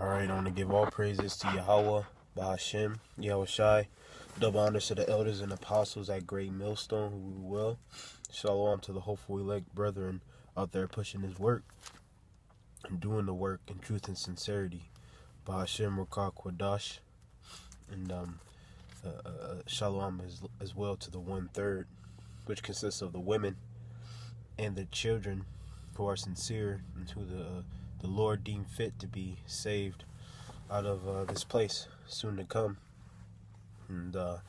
Alright, I want to give all praises to Yahweh, Bahashem, Yahweh Shai. Double honors to the elders and apostles at Great Millstone, who we will. Shalom to the hopeful elect brethren out there pushing his work and doing the work in truth and sincerity. Bahashem Rakah Kwadash. And Shalom as well to the 1/3, which consists of the women and the children who are sincere and who the Lord deemed fit to be saved out of this place soon to come. And I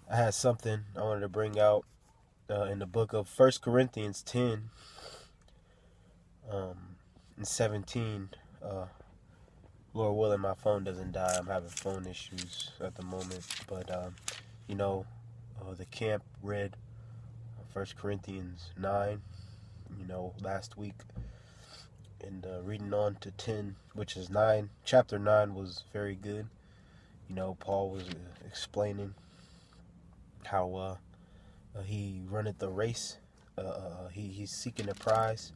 had something I wanted to bring out in the book of 1 Corinthians 10 and 17. Lord willing, my phone doesn't die. I'm having phone issues at the moment. But, the camp read 1 Corinthians 9, last week. And reading on to 10, which is 9. Chapter 9 was very good. Paul was explaining how he runneth the race. He's seeking a prize,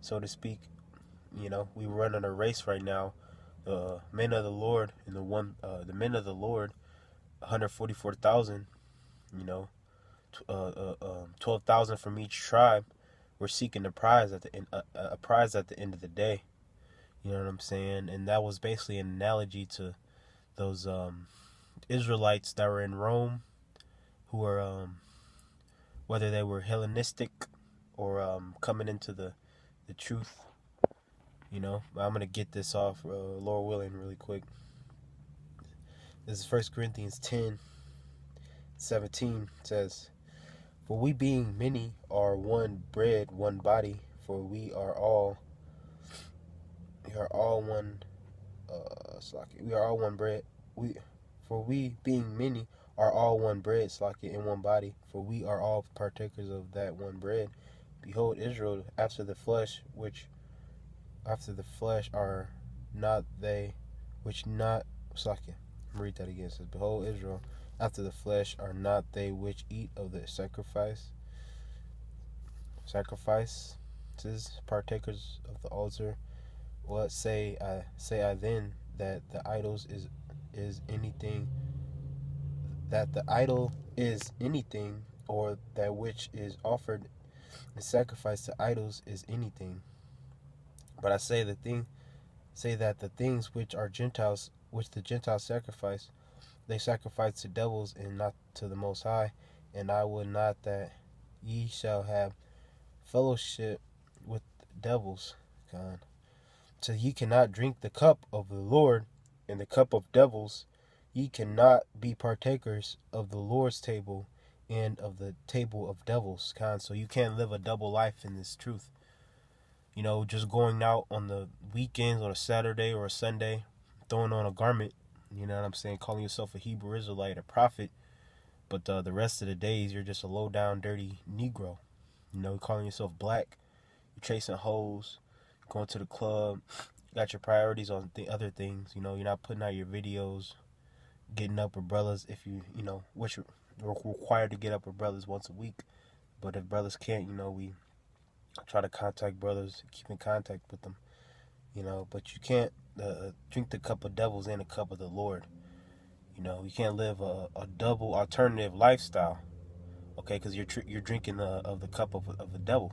so to speak. We run on a race right now. Men of the Lord and the men of the Lord, 144,000. 12,000 from each tribe. We're seeking a prize at the end. A prize at the end of the day. You know what I'm saying? And that was basically an analogy to those Israelites that were in Rome, who were whether they were Hellenistic or coming into the truth. I'm gonna get this off, Lord willing, really quick. This is 1 Corinthians 10:17. It says, "For we being many are one bread, one body, for we are all one. We are all one bread. For we being many are all one bread, in one body, for we are all partakers of that one bread. Behold, Israel after the flesh are not they which not." Read that again. It says, "Behold, Israel after the flesh are not they which eat of the sacrifices, partakers of the altar. What say I then, that the idols is anything, that the idol is anything, or that which is offered in sacrifice to idols is anything? But I say that the things which the Gentiles sacrifice, they sacrifice to devils and not to the Most High. And I would not that ye shall have fellowship with devils. God. So ye cannot drink the cup of the Lord and the cup of devils. Ye cannot be partakers of the Lord's table and of the table of devils." So you can't live a double life in this truth. Just going out on the weekends, on a Saturday or a Sunday, throwing on a garment, calling yourself a Hebrew Israelite, a prophet, but the rest of the days you're just a low-down, dirty Negro. Calling yourself black, you're chasing hoes, going to the club, you got your priorities on other things. You're not putting out your videos, getting up with brothers which you're required to get up with brothers once a week. But if brothers can't, we try to contact brothers, keep in contact with them, but you can't drink the cup of devils and the cup of the Lord. You can't live a double alternative lifestyle, okay, because you're drinking of the cup of the devil.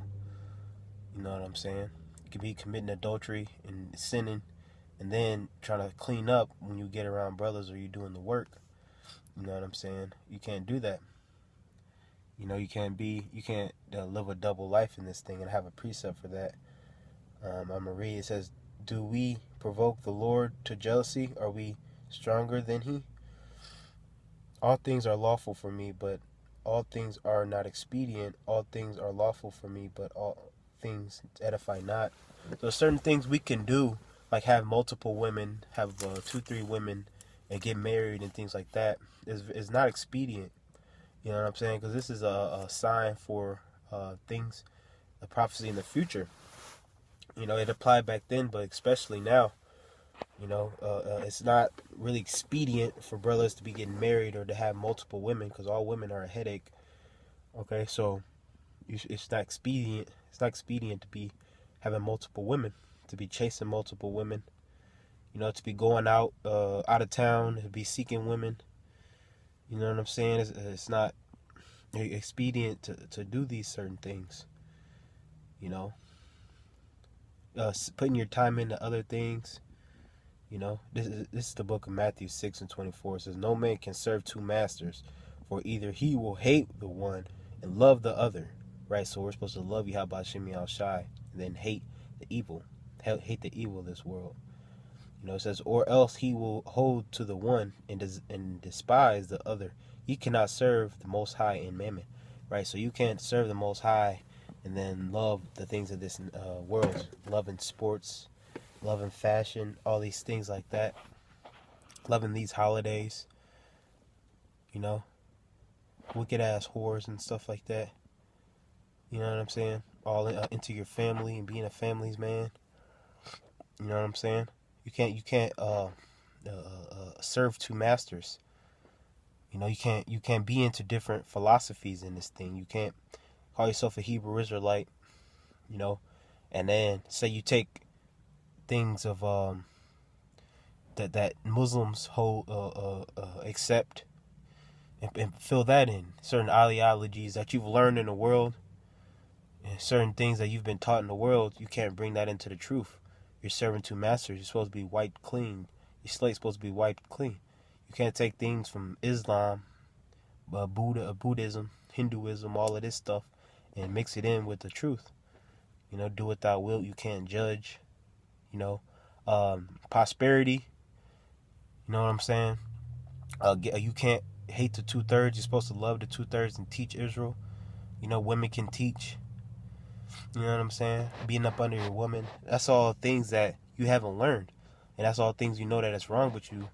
You know what I'm saying? You could be committing adultery and sinning, and then trying to clean up when you get around brothers or you're doing the work. You know what I'm saying? You can't do that. You can't live a double life in this thing and have a precept for that. I'm gonna read. It says, "Do we provoke the Lord to jealousy? Are we stronger than He? All things are lawful for me, but all things are not expedient. All things are lawful for me, but all things edify not." So certain things we can do, like have multiple women, have 2-3 women, and get married and things like that, is not expedient. You know what I'm saying? Because this is a sign for things, the prophecy in the future. It applied back then, but especially now. It's not really expedient for brothers to be getting married or to have multiple women, because all women are a headache. Okay, so it's not expedient. It's not expedient to be having multiple women, to be chasing multiple women. To be going out of town, to be seeking women. You know what I'm saying? It's not expedient to do these certain things. You know, putting your time into other things. This is the book of Matthew 6:24. It says, "No man can serve two masters, for either he will hate the one and love the other." Right. So we're supposed to love Yahweh Shem Shai, and then hate the evil, hate the evil of this world. It says, or else he will hold to the one and despise the other. You cannot serve the Most High and Mammon, right? So you can't serve the Most High and then love the things of this world, loving sports, loving fashion, all these things like that, loving these holidays, you know, wicked ass whores and stuff like that. You know what I'm saying? All into your family and being a family's man. You know what I'm saying? You can't serve two masters. You can't be into different philosophies in this thing. You can't call yourself a Hebrew Israelite, and then say you take things of that Muslims hold accept and fill that in certain ideologies that you've learned in the world and certain things that you've been taught in the world. You can't bring that into the truth. You're serving two masters. You're supposed to be wiped clean. Your slate's supposed to be wiped clean. You can't take things from Islam, Buddhism, Hinduism, all of this stuff, and mix it in with the truth. Do what thou wilt. You can't judge. Prosperity. You know what I'm saying? You can't hate the 2/3. You're supposed to love the 2/3 and teach Israel. Women can teach. You know what I'm saying? Being up under your woman. That's all things that you haven't learned. And that's all things that it's wrong, but you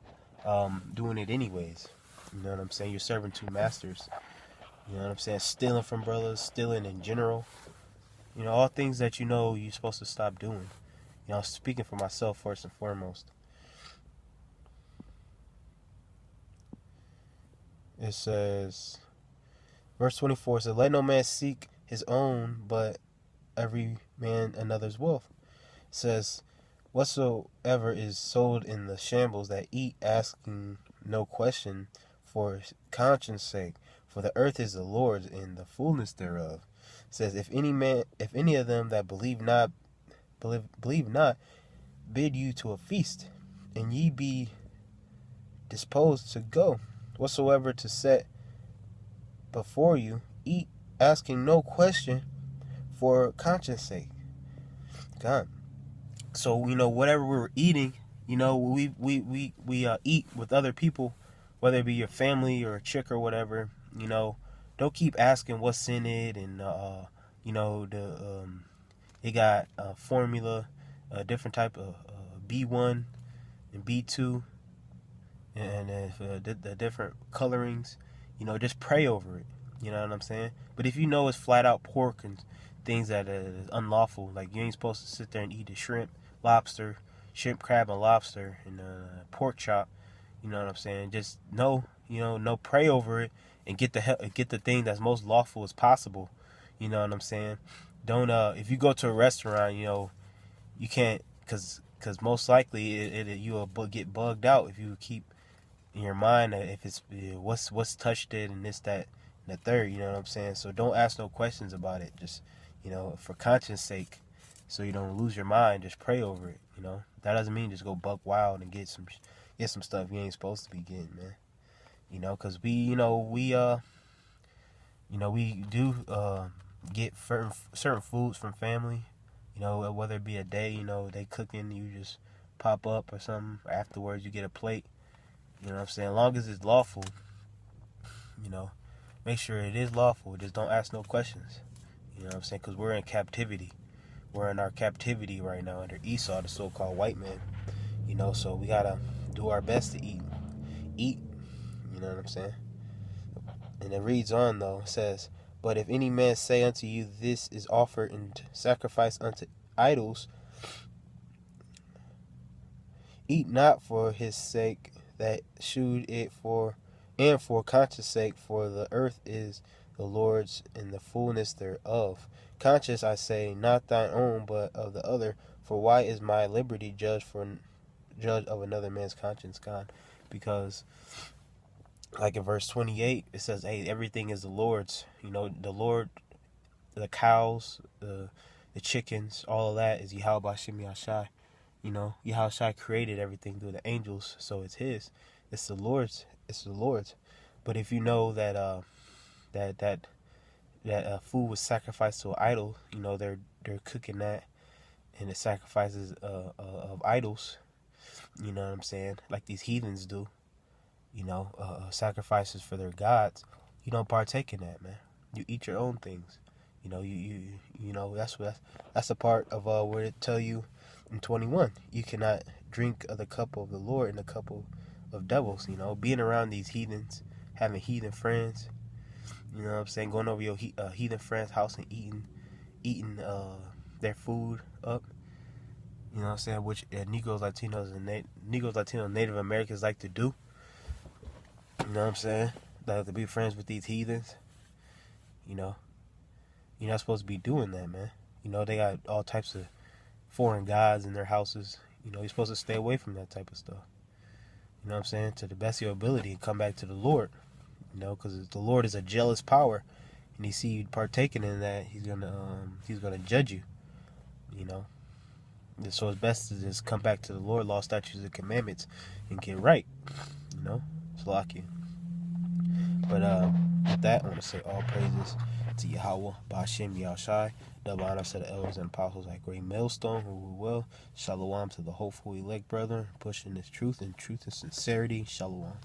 doing it anyways. You know what I'm saying? You're serving two masters. You know what I'm saying? Stealing from brothers, stealing in general. All things that you're supposed to stop doing. Speaking for myself first and foremost. It says, verse 24 says, "Let no man seek his own, but every man another's wealth." It says, "Whatsoever is sold in the shambles that eat, asking no question for conscience sake, for the earth is the Lord's and the fullness thereof." It says, if any of them that believe not, bid you to a feast, and ye be disposed to go, whatsoever to set before you, eat, asking no question for conscience sake. God. So whatever we're eating, we eat with other people, whether it be your family or a chick or whatever. Don't keep asking what's in it, and it got a formula, a different type of B1 and B2, and the different colorings. Just pray over it. You know what I'm saying? But if it's flat out pork and things that is unlawful, like you ain't supposed to sit there and eat the shrimp, lobster, crab, and lobster, and pork chop. You know what I'm saying? Just pray over it and get the thing that's most lawful as possible. You know what I'm saying? Don't if you go to a restaurant, you can't, cause most likely you'll get bugged out if you keep in your mind that if it's what's touched it and this, that, and the third. You know what I'm saying? So don't ask no questions about it. Just for conscience sake, so you don't lose your mind. Just pray over it. That doesn't mean just go buck wild and get some stuff you ain't supposed to be getting, man. Cause we do get certain foods from family. Whether it be a day, they cooking, you just pop up or something. Afterwards, you get a plate. You know what I'm saying? As long as it's lawful, make sure it is lawful. Just don't ask no questions. You know what I'm saying? Because we're in captivity. We're in our captivity right now under Esau, the so-called white man. So we gotta do our best to eat. Eat. You know what I'm saying? And it reads on, though. It says, "But if any man say unto you, this is offered in sacrifice unto idols, eat not for his sake that shewed it for, and for conscience sake, for the earth is the Lord's and the fullness thereof. Conscience, I say, not thine own, but of the other. For why is my liberty judged for judge of another man's conscience, God, because like in verse 28, it says, "Hey, everything is the Lord's." The Lord, the cows, the chickens, all of that is Yahweh Bashim Yashai. Yahweh created everything through the angels, so it's His. It's the Lord's. It's the Lord's. But if you know that that food was sacrificed to an idol, they're cooking that, and the sacrifices of idols. You know what I'm saying? Like these heathens do. Sacrifices for their gods. You don't partake in that, man. You eat your own things. That's a part of where it tell you in 21, you cannot drink of the cup of the Lord and the cup of devils. Being around these heathens, having heathen friends. You know what I'm saying? Going over your heathen friend's house and eating their food up. You know what I'm saying? Which Negros, Latinos, Native Americans like to do. You know what I'm saying? They like to be friends with these heathens. You're not supposed to be doing that, man. They got all types of foreign gods in their houses. You're supposed to stay away from that type of stuff. You know what I'm saying? To the best of your ability, and come back to the Lord. Because the Lord is a jealous power, and He see you partaking in that, He's gonna judge you. So it's best to just come back to the Lord, law, statutes, and commandments, and get right. It's lucky. But with that, I want to say all praises to Yahweh, Ba'ashem Yahushai, double honor to the elders and apostles at Great Millstone who rule well. Shalom to the hopeful elect brethren, pushing this truth and sincerity. Shalom.